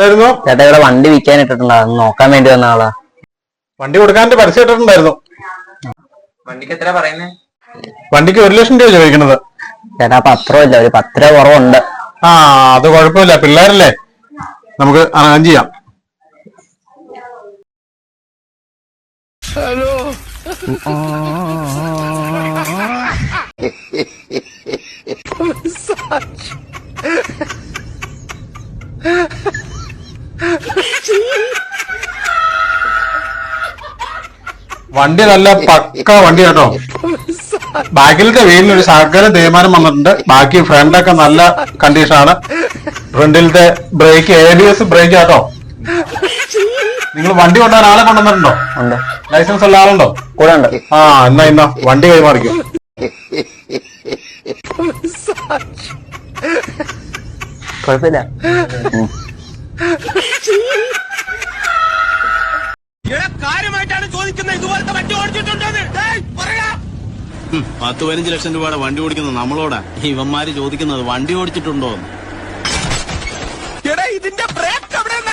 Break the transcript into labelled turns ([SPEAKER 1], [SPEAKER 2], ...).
[SPEAKER 1] ചേട്ടാ ഇവിടെ വണ്ടി വിൽക്കാൻ ഇട്ടിട്ടുണ്ടോ നോക്കാൻ വേണ്ടി വന്ന ആളാ.
[SPEAKER 2] വണ്ടി കൊടുക്കാൻ പരസ്യം ഇട്ടിട്ടുണ്ടായിരുന്നു.
[SPEAKER 3] വണ്ടിക്ക് എത്ര പറയുന്നേ?
[SPEAKER 2] വണ്ടിക്ക് 1,00,000 രൂപ ചോദിക്കണത്.
[SPEAKER 1] ചേട്ടാ 10 രൂപ ഇല്ല, ഒരു 10 രൂപ കുറവുണ്ട്.
[SPEAKER 2] അത് കുഴപ്പമില്ല, പിള്ളേരല്ലേ, നമുക്ക് അറേഞ്ച് ചെയ്യാം. ഹലോ വണ്ടി നല്ല പക്ക വണ്ടി കേട്ടോ. ബാക്കിലത്തെ വീലിനൊരു ശകല തേയ്മാനം വന്നിട്ടുണ്ട്. ബാക്കി ഫ്രണ്ടൊക്കെ നല്ല കണ്ടീഷനാണ്. ഫ്രണ്ടിലത്തെ ബ്രേക്ക് ABS ബ്രേക്ക് കേട്ടോ. നിങ്ങൾ വണ്ടി കൊണ്ടുവരാൻ ആളെ കൊണ്ടുവന്നിട്ടുണ്ടോ? ലൈസൻസ് ഉള്ള ആളുണ്ടോ?
[SPEAKER 1] കൂടെ ഉണ്ട്.
[SPEAKER 2] എന്നാ വണ്ടി കൈമാറിക്കും.
[SPEAKER 1] കുഴപ്പമില്ല.
[SPEAKER 4] കാര്യമായിട്ടാണ് ചോദിക്കുന്നത്. ഇതുപോലത്തെ വണ്ടി ഓടിച്ചിട്ടുണ്ടോ? 10-15 ലക്ഷം രൂപയുടെ വണ്ടി ഓടിക്കുന്നത് നമ്മളോടാ. ഇവന്മാര് ചോദിക്കുന്നത് വണ്ടി ഓടിച്ചിട്ടുണ്ടോ? ഇതിന്റെ ബ്രേക്ക്